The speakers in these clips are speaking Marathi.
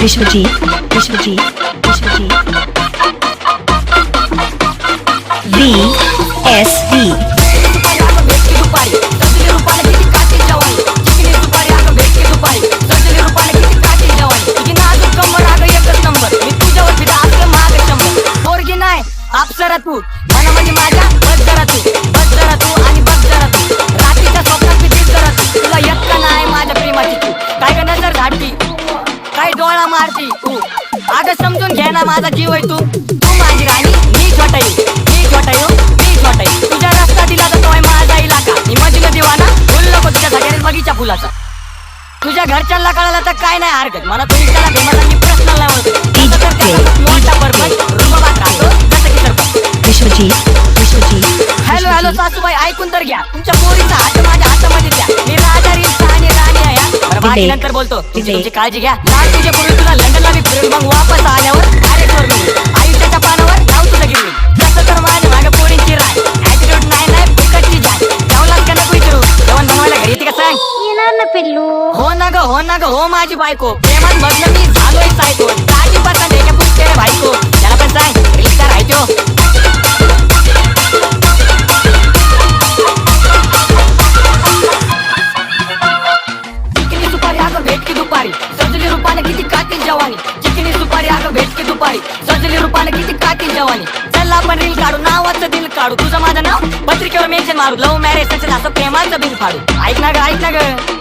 विश्वजीत VSV अप्सरा तू मना म्हणजे माझ्या बस जरा तू आणि बस जरा तू रात्रीच्या स्वप्नात मी दिस जरा तू तुला येत का नाही माझ्या प्रेमाची तू काय का नजर झाडती काय डोळा मारती तू अगं समजून घे ना माझा जीव आहे तू माझी राणी मी छोटा तुझ्या रस्ता दिला तर तोय माझा इलाका मी मधील दिवाना बोलू नको तुझ्यासाठी बगीचा फुलाचा तुझ्या घरच्यांना कळलं तर काय नाही हरकत मला तू त्याला भेमासाठी प्रश्न नाही होत मोठा पर्पज रुबाबात राहतो जसं की सरपंच विश्वजीत हॅलो सासूबाई ऐकून तर घ्या तुमच्या पोरीचा हात माझ्या हातामध्ये द्या मी राजा राणी आहे बरं बाकी नंतर बोलतो तुमची काळजी घ्या लाड तुझ्या पूर्वी तुला लंडनला मी फिरून मग वापस आल्यावर डायरेक्ट वर मी आयुष्याच्या पानावर नाव तुझं गिरवी तसं तर माझ्या मागे पोरींची राय ऍटिट्यूड नाही फुकटची जाय जेवलाच का नको विचारू जेवण बनवायला घरी येते का सांग येणार ना पिल्लू हो ना ग हो माझी बायको प्रेमात बघलं मी झालोय सायको काळजी पसंत आहे का पूछते रे भाईको त्याला पण सांग रिक्षा राहायचो भेटकी दुपारी सजली रूपाने किती कातील जवानी चिकनी सुपारी अगं भेटकी दुपारी सजली रूपाने किती कातील जवानी चल आपण रील काढू नावाचं दिल काढू तुझं माझं नाव पत्रिकेवर मेन्शन मारू लव्ह मॅरेज तसं असं प्रेमाचं बिल फाडू ऐक ना ग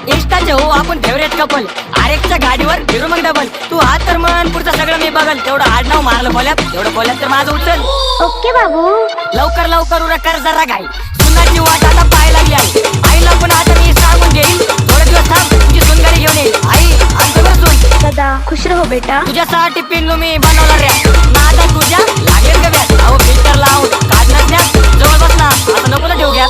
इंस्टाचे हो आपण फेवरेट कपल आरेकच्या गाडीवर फिरू मग डबल तू हात तर म्हण पुढचं सगळं मी बघल तेवढं आडनाव मारलं खोल्यात तर माझं उचल ओके बाबू लवकर उरक कर जरा घाई सुनाची वाट आता पाय लागली आईला पण आता मी सांगून घेईल थोडे दिवस थांब तुझी सुनगारी घेऊन येईल आई आमचं सुन दादा खुश रहो बेटा तुझ्यासाठी पिल्लू मी बनवला रे नादा तुझ्या लागेल का व्यास अहो फिल्टर लावून काढणार द्या जवळ बस ना आता नको ठेवू घ्या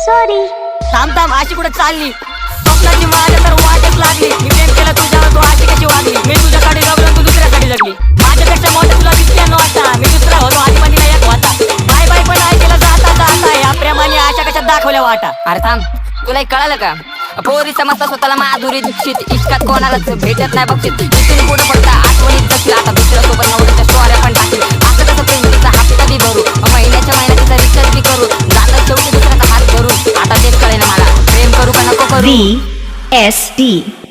सॉरी थांब अशी कुठे चालली स्वप्नाची माझ्या तर वाटच लागली मी प्रेम केलं तुझ्यावर तू अशी कशी वागली मी तुझ्यासाठी जगलो तू दुसऱ्यासाठी जगली माझ्यापेक्षा मोठं तुला दिसते नव्हता मी दुसरा होतो आधी मध्ये एक होता बाय पण ऐकायला जाता या प्रेमाने आशा कशा दाखवल्या वाटा अरे थांब तुला एक कळालं का पोरी समजता स्वतःला माधुरी दीक्षित इश्कात कोणालाच भेटत नाही बघशीत इथून पुढे फक्त आठवणीत जगतील आता दुसऱ्या सोबत नवऱ्याच्या स्टोऱ्या पण टाकतील असं कसं प्रेमचा हप्ता बी भरू महिन्याच्या तिचा रिचार्ज बी करू जातात शेवटी दुसऱ्याचा हात धरू आता तेच कळेना मला प्रेम करू का नको करू VSD